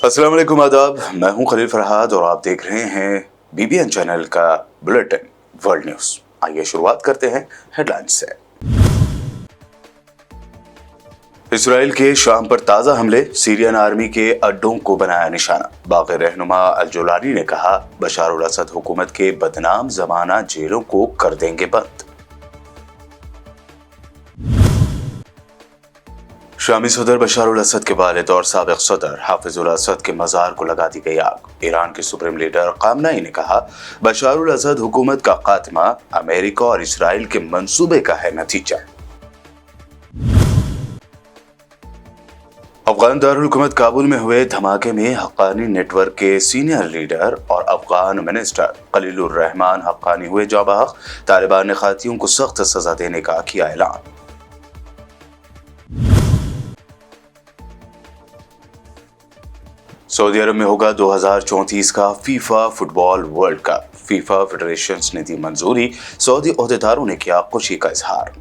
अस्सलाम वालेकुम आदाब। मैं हूं खलील फरहाद और आप देख रहे हैं बीबीएन चैनल का बुलेटिन वर्ल्ड न्यूज। आइए शुरुआत करते हैं हेडलाइंस से। इसराइल के शाम पर ताजा हमले, सीरियन आर्मी के अड्डों को बनाया निशाना। बाग़ी रहनुमा अल जोलानी ने कहा, बशार अल असद हुकूमत के बदनाम जमाना जेलों को कर देंगे बंद। शामी सदर बशार अल असद के वालिद और साबिक सदर हाफिज उल असद के मज़ार को लगा दी गई आग। ईरान के सुप्रीम लीडर ख़ामनेई ने कहा, बशार अल असद हुकूमत का खात्मा अमेरिका और इसराइल के मंसूबे का है नतीजा। अफगान दारुल हुकूमत काबुल में हुए धमाके में हक्कानी नेटवर्क के सीनियर लीडर और अफगान मिनिस्टर खलीलुर रहमान हक्कानी हुए जाँ बहक। तालिबान ने खातियों को सख्त सजा देने का किया ऐलान। सऊदी अरब में होगा 2034 का FIFA football world cup. FIFA federation ने दी मंजूरी, सऊदी ओहदेदारों ने किया खुशी का इजहार।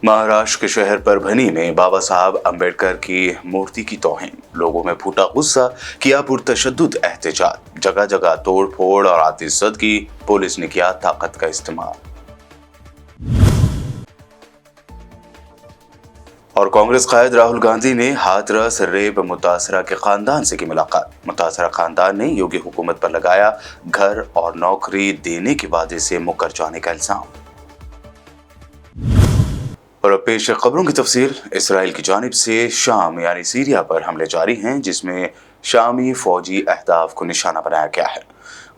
महाराष्ट्र के शहर परभनी में बाबा साहब अंबेडकर की मूर्ति की तौहीन, लोगों में फूटा गुस्सा, किया पुरतशद्दुद एहतजाज, जगह जगह तोड़ फोड़ और आतिशबाजी, पुलिस ने किया ताकत का इस्तेमाल। और कांग्रेस कायद राहुल गांधी ने हाथरस रेप मुतासरा के खानदान से की मुलाकात। मुतासरा खानदान ने योगी हुकूमत पर लगाया घर और नौकरी देने के वादे से मुकर जाने का इल्जाम। और अब पेश खबरों की तफसील। इसराइल की जानिब से शाम यानी सीरिया पर हमले जारी हैं, जिसमें शामी फौजी अहदाफ को निशाना बनाया गया है।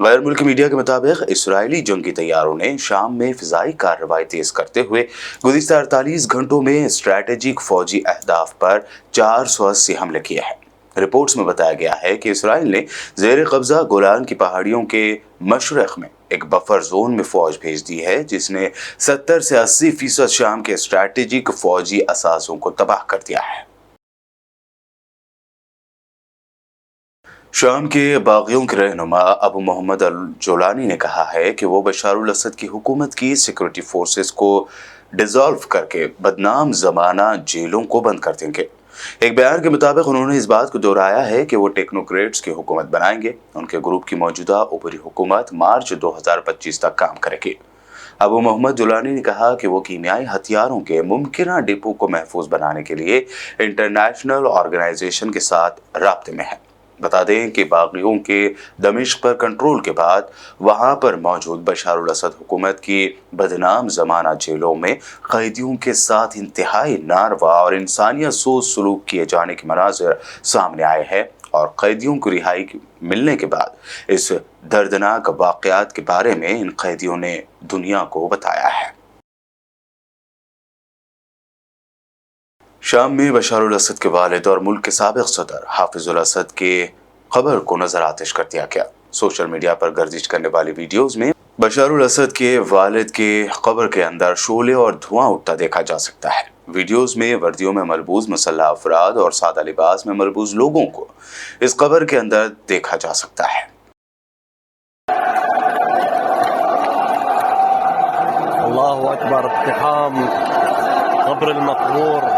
गैर मुल्की मीडिया के मुताबिक इसराइली जंगी तैयारों ने शाम में फिजाई कार्रवाई तेज करते हुए गुज़िश्ता 48 घंटों में स्ट्रैटेजिक फौजी अहदाफ पर 480 हमले किए हैं। रिपोर्ट्स में बताया गया है कि इसराइल ने जेर कब्जा गोलान की पहाड़ियों के मशरक में एक बफर जोन में फौज भेज दी है, जिसने 70 से 80% शाम के स्ट्रैटेजिक फौजी असासों को तबाह कर दिया है। शाम के बागियों के रहनुमा अबू मोहम्मद अल जोलानी ने कहा है कि वो बशार अल असद की हुकूमत की सिक्योरिटी फोर्सेस को डिसॉल्व करके बदनाम जमाना जेलों को बंद कर देंगे। एक बयान के मुताबिक उन्होंने इस बात को दोहराया है कि वो टेक्नोक्रेट्स की हुकूमत बनाएंगे। उनके ग्रुप की मौजूदा ऊपरी हुकूमत मार्च 2025 तक काम करेगी। अबू मोहम्मद जोलानी ने कहा कि वो कीमियाई हथियारों के मुमकिना डिपो को महफूज बनाने के लिए इंटरनेशनल ऑर्गेनाइजेशन के साथ राब्ते में है। बता दें कि बागियों के दमिश्क पर कंट्रोल के बाद वहां पर मौजूद बशार अल असद हुकूमत की बदनाम जमाना जेलों में कैदियों के साथ इंतहाई नारवा और इंसानियत सोच सलूक किए जाने के मनाज़िर सामने आए हैं। और कैदियों को रिहाई मिलने के बाद इस दर्दनाक वाक़यात के बारे में इन कैदियों ने दुनिया को बताया है। शाम में बशार अल असद के वालिद और मुल्क के साबिक सदर हाफिज उल असद के खबर को नजर आतिश कर दिया गया। सोशल मीडिया पर गर्दिश करने वाली वीडियोस में बशार अल असद के वालिद के कब्र के अंदर शोले और धुआं उठता देखा जा सकता है। वीडियोस में वर्दियों में मलबूस मुसल्लह अफराद और सादा लिबास में मलबूस लोगों को इस कब्र के अंदर देखा जा सकता है। अल्लाहु अकबर, इत्तिहाम क़ब्र अल-मक़बूर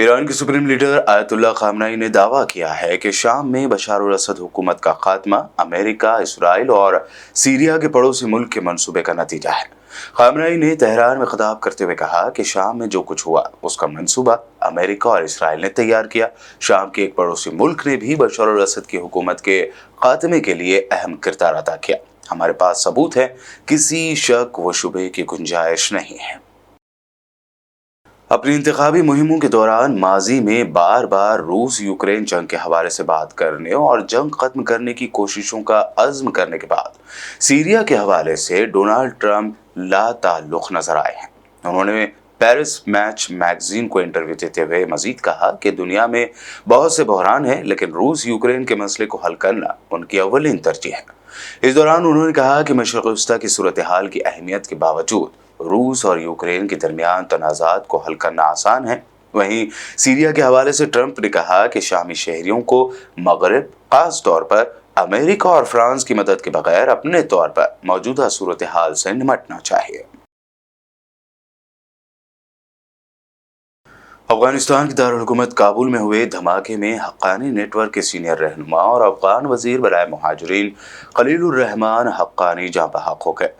ईरान के सुप्रीम लीडर आयतुल्लाह ख़ामनेई ने दावा किया है कि शाम में बशार अल असद हुकूमत का खात्मा अमेरिका, इसराइल और सीरिया के पड़ोसी मुल्क के मंसूबे का नतीजा है। ख़ामनेई ने तेहरान में खिताब करते हुए कहा कि शाम में जो कुछ हुआ उसका मंसूबा अमेरिका और इसराइल ने तैयार किया। शाम के एक पड़ोसी मुल्क ने भी बशार अल असद की हुकूमत के खात्मे के लिए अहम किरदार अदा किया। हमारे पास सबूत है, किसी शक व शुबे की गुंजाइश नहीं है। अपनी इंतखाबी मुहिमों के दौरान माजी में बार बार रूस यूक्रेन जंग के हवाले से बात करने और जंग खत्म करने की कोशिशों का अज़्म करने के बाद सीरिया के हवाले से डोनाल्ड ट्रंप लाताल्लुक़ नजर आए हैं। उन्होंने पेरिस मैच मैगजीन को इंटरव्यू देते हुए मजीद कहा कि दुनिया में बहुत से बहरान हैं, लेकिन रूस यूक्रेन के मसले को हल करना उनकी अव्वलीन तरजीह है। इस दौरान उन्होंने कहा कि मशरिक़ वस्ता की सूरत हाल की अहमियत के बावजूद रूस और यूक्रेन के दरमियान तनाज़ात को हल करना आसान है, वहीं सीरिया के हवाले से ट्रंप ने कहा कि शामी शहरियों को मगरिब, खास तौर पर अमेरिका और फ्रांस की मदद के बगैर अपने तौर पर मौजूदा सूरत हाल से निपटना चाहिए। अफगानिस्तान की दारुल हुकूमत काबुल में हुए धमाके में हक्कानी नेटवर्क के सीनियर रहनुमा और अफगान वजीर बराए मुहाजिरीन खलीलुर रहमान हक्कानी जाँ बहक हो गए।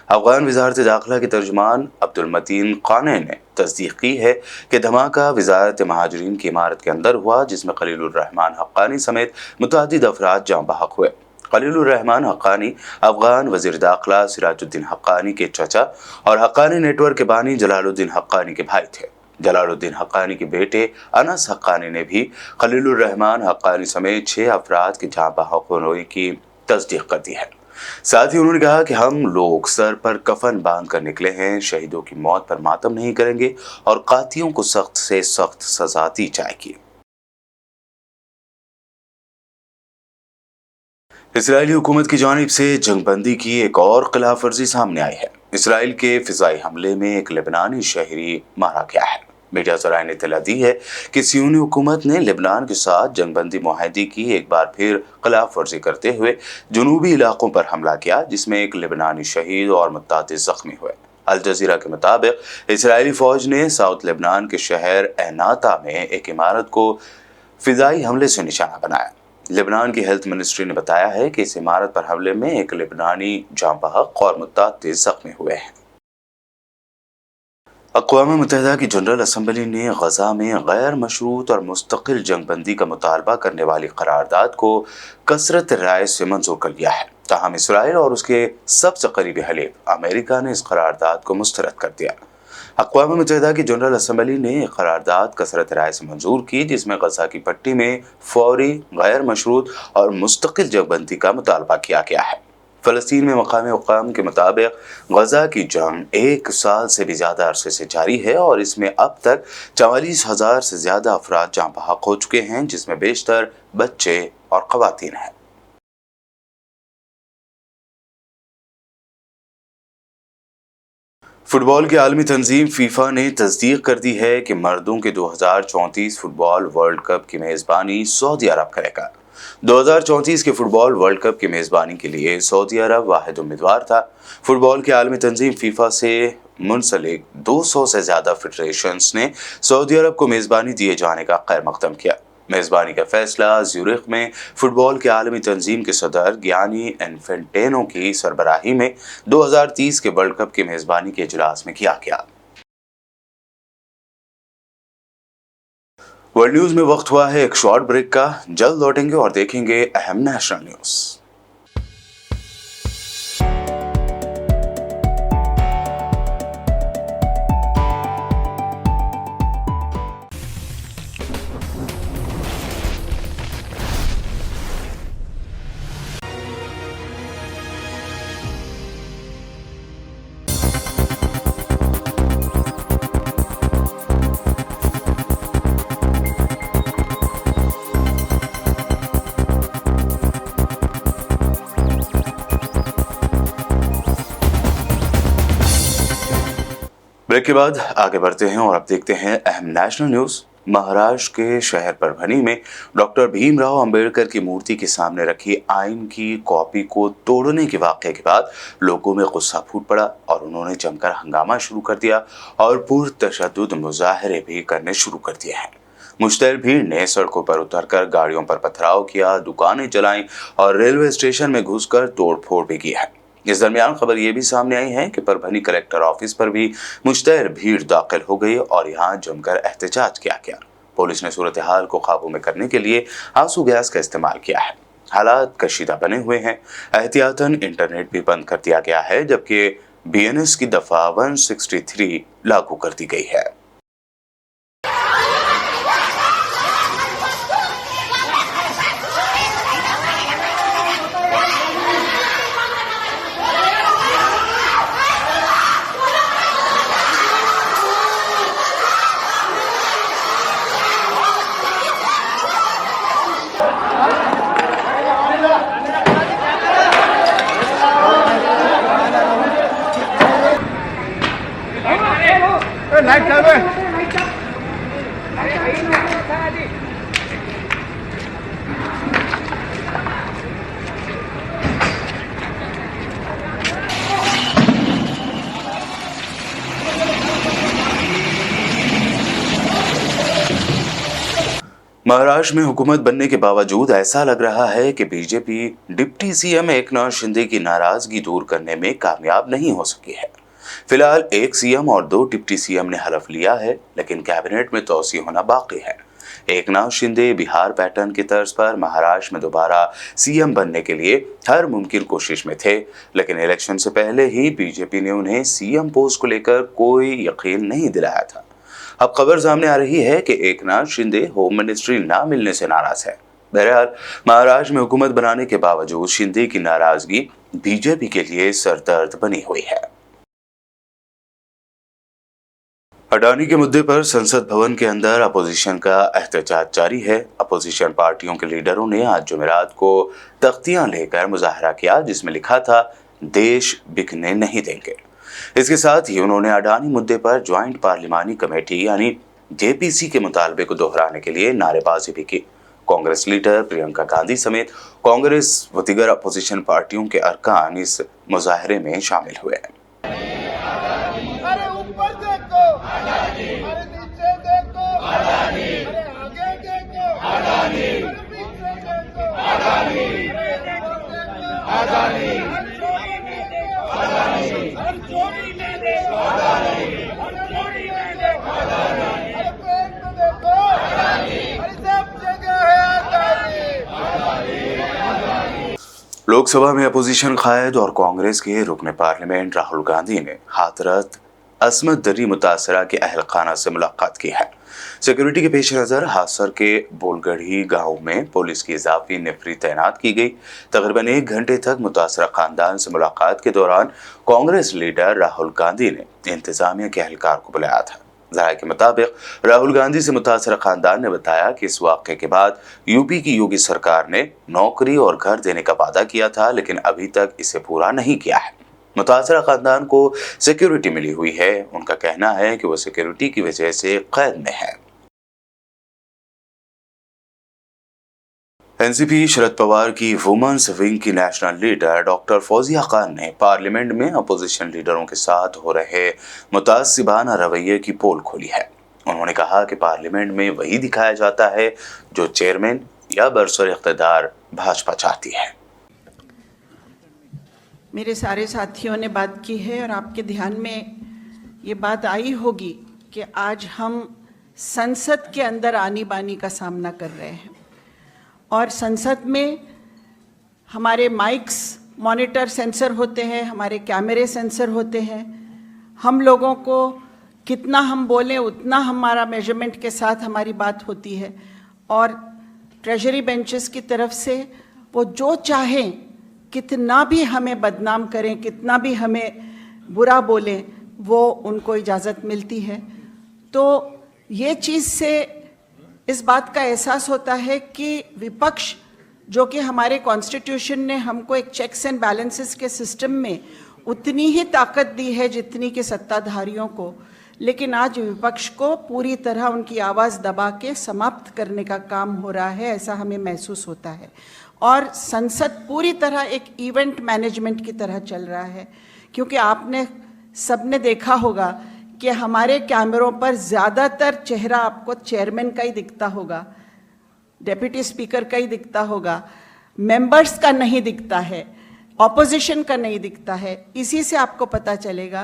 अफगान वजारत दाखिला के तर्जुमान अब्दुल मतीन काने ने तस्दीक की है कि धमाका वजारत महाजरीन की इमारत के अंदर हुआ, जिसमें खलीलुर रहमान हक्कानी समेत मुतअद्दिद अफराद जाँ बहक हुए। खलीलुर रहमान हक्कानी अफगान वजीर दाखिला सिराजुद्दीन हक्कानी के चचा और हक्कानी नेटवर्क के बानी जलालुद्दीन हक्कानी के भाई थे। जलालुद्दीन हक्कानी के बेटे अनस हक्कानी ने भी खलीलुर रहमान हक्कानी समेत 6 अफराद के जाँ बहक होने की तस्दीक कर दी है। साथ ही उन्होंने कहा कि हम लोग सर पर कफन बांध कर निकले हैं, शहीदों की मौत पर मातम नहीं करेंगे और कातियों को सख्त से सख्त सजा दी जाएगी। इसराइली हुकूमत की जानिब से जंगबंदी की एक और खिलाफ वर्जी सामने आई है। इसराइल के फिजाई हमले में एक लेबनानी शहरी मारा गया है। मीडिया ज़राए ने इत्तला दी है कि सियोनी हुकूमत ने लेबनान के साथ जंगबंदी मुआहदे की एक बार फिर खिलाफ वर्जी करते हुए जनूबी इलाकों पर हमला किया, जिसमें एक लेबनानी शहीद और मुतअद्दिद जख्मी हुए। अल जजीरा के मुताबिक इसराइली फौज ने साउथ लेबनान के शहर एनाता में एक इमारत को फिजाई हमले से निशाना बनाया। लेबनान की हेल्थ मिनिस्ट्री ने बताया है कि इस इमारत पर हमले में एक लेबनानी जाँ बहक और मुतअद्दिद जख्मी हुए हैं। अक़वाम मुत्तहिदा की जनरल असम्बली ने गजा में गैर मशरूत और मुस्तकिल जंगबंदी का मुतालबा करने वाली करारदाद को कसरत राय से मंजूर कर लिया है। ताहम इसराइल और उसके सबसे करीबी हलीफ अमेरिका ने इस करारदाद को मुस्तरद कर दिया। अक़वाम मुत्तहिदा की जनरल असम्बली ने एक करारदाद कसरत राय से मंजूर की, जिसमें गजा की पट्टी में फौरी, गैर मशरूत और मुस्तकिल जंगबंदी का मुतालबा किया गया है। फ़लस्तीन में मकामी हुक्काम के मुताबिक गजा की जंग 1 साल से भी ज़्यादा अरसे से जारी है और इसमें अब तक 44,000 से ज़्यादा अफराद जाँ बहक हो चुके हैं, जिसमें बेशतर बच्चे और ख़वातीन हैं। फुटबॉल की आलमी तंजीम फीफा ने तस्दीक कर दी है कि मर्दों के 2034 फुटबॉल वर्ल्ड कप की मेज़बानी सऊदी अरब करेगा। 2034 के फुटबॉल वर्ल्ड कप की मेज़बानी के लिए सऊदी अरब वाहिद उम्मीदवार था। फुटबॉल की आलमी तंजीम फीफा से मुंसलिक 200 से ज़्यादा फेडरेशंस ने सऊदी अरब को मेज़बानी दिए जाने का खैर मकदम किया। मेज़बानी का फैसला ज्यूरिख में फुटबॉल के आलमी तंजीम के सदर गियानी इन्फेंटेनो की सरबराही में 2030 के वर्ल्ड कप की मेज़बानी के इजलास में किया गया। वर्ल्ड न्यूज में वक्त हुआ है एक शॉर्ट ब्रेक का। जल्द लौटेंगे और देखेंगे अहम नेशनल न्यूज। ब्रेक के बाद आगे बढ़ते हैं और अब देखते हैं अहम नेशनल न्यूज। महाराष्ट्र के शहर परभनी में डॉक्टर भीमराव अंबेडकर की मूर्ति के सामने रखी आइन की कॉपी को तोड़ने के वाक़े के बाद लोगों में गुस्सा फूट पड़ा और उन्होंने जमकर हंगामा शुरू कर दिया और पुरतशद्दुद मुजाहरे भी करने शुरू कर दिए हैं। मुश्तइल भीड़ ने सड़कों पर उतरकर गाड़ियों पर पथराव किया, दुकानें जलाईं और रेलवे स्टेशन में घुसकर तोड़फोड़ भी की है। इस दरमियान खबर ये भी सामने आई है कि परभनी कलेक्टर ऑफिस पर भी मुश्तइल भीड़ दाखिल हो गई और यहाँ जमकर एहतजाज किया गया। पुलिस ने सूरत हाल को काबू में करने के लिए आंसू गैस का इस्तेमाल किया है। हालात कशीदा बने हुए हैं। एहतियातन इंटरनेट भी बंद कर दिया गया है, जबकि BNS की दफा 163 लागू कर दी गई है। महाराष्ट्र में हुकूमत बनने के बावजूद ऐसा लग रहा है कि BJP deputy CM Eknath Shinde की नाराजगी दूर करने में कामयाब नहीं हो सकी है। फिलहाल एक सीएम और 2 डिप्टी सीएम ने हलफ लिया है, लेकिन कैबिनेट में तौसीह होना बाकी है। एकनाथ शिंदे बिहार पैटर्न की तर्ज पर महाराष्ट्र में दोबारा सीएम बनने के लिए हर मुमकिन कोशिश में थे, लेकिन इलेक्शन से पहले ही बीजेपी ने उन्हें सीएम पोस्ट को लेकर कोई यकीन नहीं दिलाया था। अब खबर सामने आ रही है कि एकनाथ शिंदे होम मिनिस्ट्री ना मिलने से नाराज है। बहरहाल महाराष्ट्र में हुकूमत बनाने के बावजूद शिंदे की नाराजगी बीजेपी के लिए सरदर्द बनी हुई है। अडानी के मुद्दे पर संसद भवन के अंदर अपोजिशन का एहतजाज जारी है। अपोजिशन पार्टियों के लीडरों ने आज जुमेरात को तख्तियां लेकर मुजाहरा किया, जिसमें लिखा था देश बिकने नहीं देंगे। इसके साथ ही उन्होंने अडानी मुद्दे पर ज्वाइंट पार्लिमानी कमेटी यानी जेपीसी के मुतालबे को दोहराने के लिए नारेबाजी भी की। कांग्रेस लीडर प्रियंका गांधी समेत कांग्रेस व दीगर अपोजिशन पार्टियों के अरकान इस मुजाहरे में शामिल हुए। अरे ऊपर देखो, अरे नीचे देखो, अरे आगे देखो, अरे पीछे देखो, हर चोरी में देखो, हर चोरी में देखो, अरे पेट में देखो, अरे सब जगह है अडानी। लोकसभा में अपोजिशन कायद और कांग्रेस के रुकने पार्लियामेंट राहुल गांधी ने हाथरस असमत दरी मुतासरा के अहल खाना से मुलाकात की है। सिक्योरिटी के पेश नज़र हासर के बोलगढ़ी गांव में पुलिस की इजाफी नफरी तैनात की गई। तकरीबन 1 घंटे तक मुतासरा खानदान से मुलाकात के दौरान कांग्रेस लीडर राहुल गांधी ने इंतजामिया के एहलकार को बुलाया था। ज़राए के मुताबिक राहुल गांधी से मुतासरा खानदान ने बताया कि इस वाक़े के बाद यूपी की योगी सरकार ने नौकरी और घर देने का वादा किया था, लेकिन अभी तक इसे पूरा नहीं किया है। मुतासरा खानदान को सिक्योरिटी मिली हुई है। उनका कहना है कि वो सिक्योरिटी की वजह से कैद में है। एनसीपी शरद पवार की वुमेन्स विंग की national leader doctor Fauzia Khan ने पार्लियामेंट में अपोजिशन लीडरों के साथ हो रहे मुतासिबाना रवैये की पोल खोली है। उन्होंने कहा कि पार्लियामेंट में वही दिखाया जाता है जो चेयरमैन या बरसर इख्तियार भाजपा चाहती है। मेरे सारे साथियों ने बात की है और आपके ध्यान में ये बात आई होगी कि आज हम संसद के अंदर आनी बानी का सामना कर रहे हैं और संसद में हमारे माइक्स मॉनिटर सेंसर होते हैं, हमारे कैमरे सेंसर होते हैं। हम लोगों को कितना हम बोलें उतना हमारा मेजरमेंट के साथ हमारी बात होती है और ट्रेजरी बेंचेस की तरफ से वो जो चाहें, कितना भी हमें बदनाम करें, कितना भी हमें बुरा बोलें, वो उनको इजाज़त मिलती है। तो ये चीज़ से इस बात का एहसास होता है कि विपक्ष, जो कि हमारे कॉन्स्टिट्यूशन ने हमको एक चेक्स एंड बैलेंसेस के सिस्टम में उतनी ही ताकत दी है जितनी कि सत्ताधारियों को, लेकिन आज विपक्ष को पूरी तरह उनकी आवाज़ दबा के समाप्त करने का काम हो रहा है, ऐसा हमें महसूस होता है। और संसद पूरी तरह एक इवेंट मैनेजमेंट की तरह चल रहा है, क्योंकि आपने सबने देखा होगा कि हमारे कैमरों पर ज़्यादातर चेहरा आपको चेयरमैन का ही दिखता होगा, डेप्यूटी स्पीकर का ही दिखता होगा, मेंबर्स का नहीं दिखता है, ऑपोजिशन का नहीं दिखता है। इसी से आपको पता चलेगा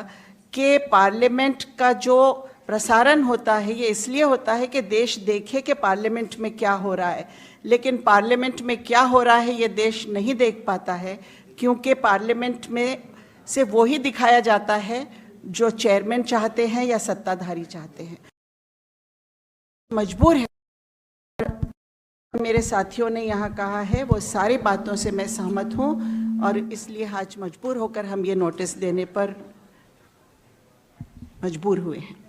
कि पार्लियामेंट का जो प्रसारण होता है ये इसलिए होता है कि देश देखे कि पार्लियामेंट में क्या हो रहा है, लेकिन पार्लियामेंट में क्या हो रहा है ये देश नहीं देख पाता है, क्योंकि पार्लियामेंट में से वो ही दिखाया जाता है जो चेयरमैन चाहते हैं या सत्ताधारी चाहते हैं। मजबूर है, मेरे साथियों ने यहाँ कहा है वो सारी बातों से मैं सहमत हूँ और इसलिए आज मजबूर होकर हम ये नोटिस देने पर मजबूर हुए हैं।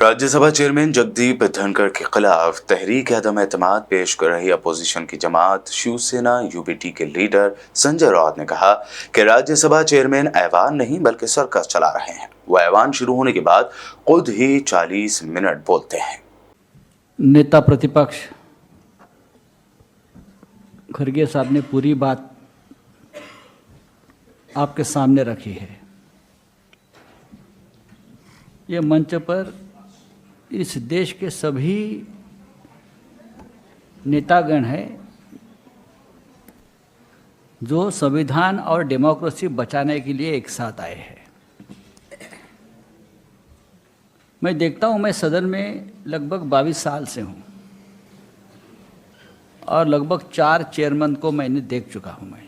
राज्यसभा चेयरमैन जगदीप धनखड़ के खिलाफ तहरीक अदम एतमाद पेश कर रही अपोजिशन की जमात शिवसेना यूबीटी के लीडर संजय राउत ने कहा कि राज्यसभा चेयरमैन ऐवान नहीं बल्कि सर्कस चला रहे हैं। वो ऐवान शुरू होने के बाद खुद ही 40 मिनट बोलते हैं। नेता प्रतिपक्ष खड़गे साहब ने पूरी बात आपके सामने रखी है। ये मंच पर इस देश के सभी नेतागण है जो संविधान और डेमोक्रेसी बचाने के लिए एक साथ आए हैं। मैं देखता हूँ, मैं सदन में लगभग 22 साल से हूँ और लगभग 4 चेयरमैन को मैंने देख चुका हूँ। मैं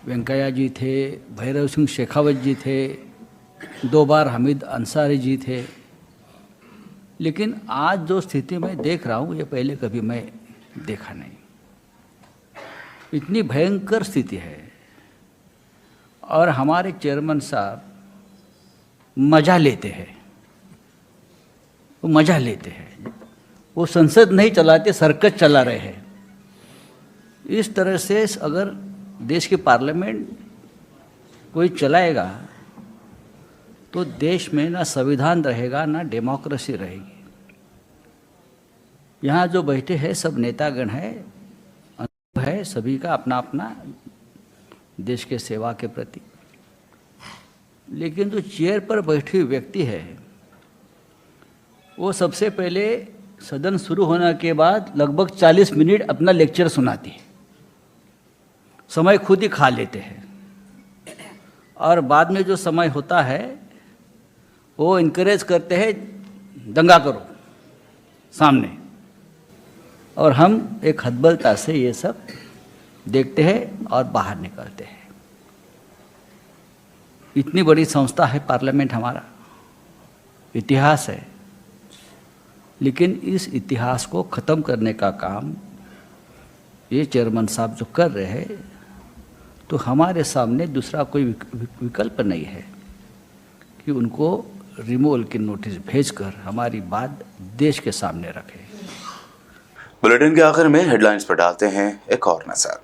वेंकैया जी थे, भैरव सिंह शेखावत जी थे, 2 बार हामिद अंसारी जी थे, लेकिन आज जो स्थिति मैं देख रहा हूँ ये पहले कभी मैं देखा नहीं। इतनी भयंकर स्थिति है और हमारे चेयरमैन साहब मज़ा लेते हैं, वो मज़ा लेते हैं, वो संसद नहीं चलाते, सर्कस चला रहे हैं। इस तरह से अगर देश की पार्लियामेंट कोई चलाएगा तो देश में ना संविधान रहेगा ना डेमोक्रेसी रहेगी। यहाँ जो बैठे हैं सब नेतागण हैं, अनुभव है सभी का अपना अपना देश के सेवा के प्रति, लेकिन जो चेयर पर बैठे हुए व्यक्ति है वो सबसे पहले सदन शुरू होने के बाद लगभग 40 मिनट अपना लेक्चर सुनाती है, समय खुद ही खा लेते हैं और बाद में जो समय होता है वो इनकरेज करते हैं दंगा करो सामने, और हम एक हतबलता से ये सब देखते हैं और बाहर निकलते हैं। इतनी बड़ी संस्था है पार्लियामेंट, हमारा इतिहास है, लेकिन इस इतिहास को ख़त्म करने का काम ये चेयरमैन साहब जो कर रहे हैं, तो हमारे सामने दूसरा कोई विकल्प नहीं है कि उनको रिमूवल की नोटिस भेजकर हमारी बात देश के सामने रखें। बुलेटिन के आखिर में हेडलाइंस पर डालते हैं एक और नजर।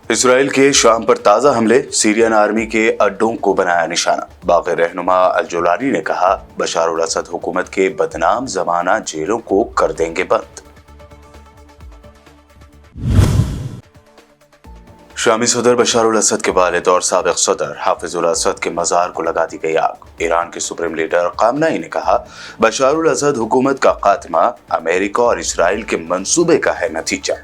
इसराइल के शाम पर ताजा हमले, सीरियन आर्मी के अड्डों को बनाया निशाना। बाग़ी रहनुमा अल-जोलानी ने कहा, बशार उल असद हुकूमत के बदनाम जमाना जेलों को कर देंगे बंद। शामी सदर बशार उल असद के वालिद और साबिक सदर हाफिज उल असद के मज़ार को लगा दी गई आग। ईरान के सुप्रीम लीडर ख़ामनेई ने कहा, बशार उल असद हुकूमत का खात्मा अमेरिका और इसराइल के मंसूबे का है नतीजा।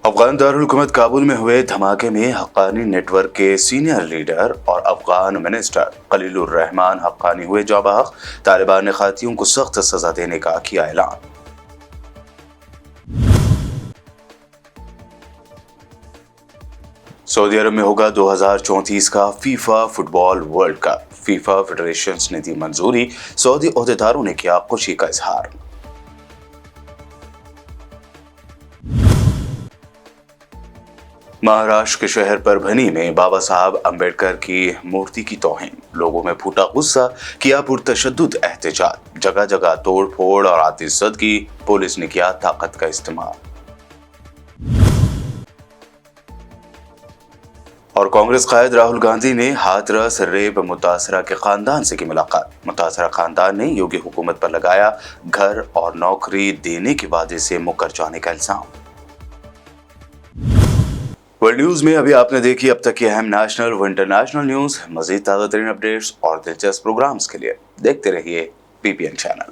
अफगान दारुल हुकूमत काबुल में हुए धमाके में हक्कानी नेटवर्क के सीनियर लीडर और अफगान मिनिस्टर खलीलुर रहमान हक्कानी हुए जाँ बहक। तालिबान ने खातियों को सख्त सजा देने का किया ऐलान। सऊदी अरब में होगा 2034 का FIFA football world cup. FIFA federation ने दी मंजूरी, सऊदी ओहदेदारों ने किया खुशी का इजहार। महाराष्ट्र के शहर परभनी में बाबा साहब अंबेडकर की मूर्ति की तौहीन, लोगों में फूटा गुस्सा, किया पुरतशद्दुद एहतजाज, जगह जगह तोड़ फोड़ और आतिशज़दगी, पुलिस ने किया ताकत का इस्तेमाल। और कांग्रेस कायद राहुल गांधी ने हाथरस रेप मुतासरा के खानदान से की मुलाकात। मुतासरा खानदान ने योगी हुकूमत पर लगाया घर और नौकरी देने के वादे से मुकर जाने का इल्जाम। वर्ल्ड न्यूज में अभी आपने देखी अब तक की अहम नेशनल व इंटरनेशनल न्यूज। मजीद ताज़ा तरीन अपडेट्स और दिलचस्प प्रोग्राम्स के लिए देखते रहिए PPN चैनल।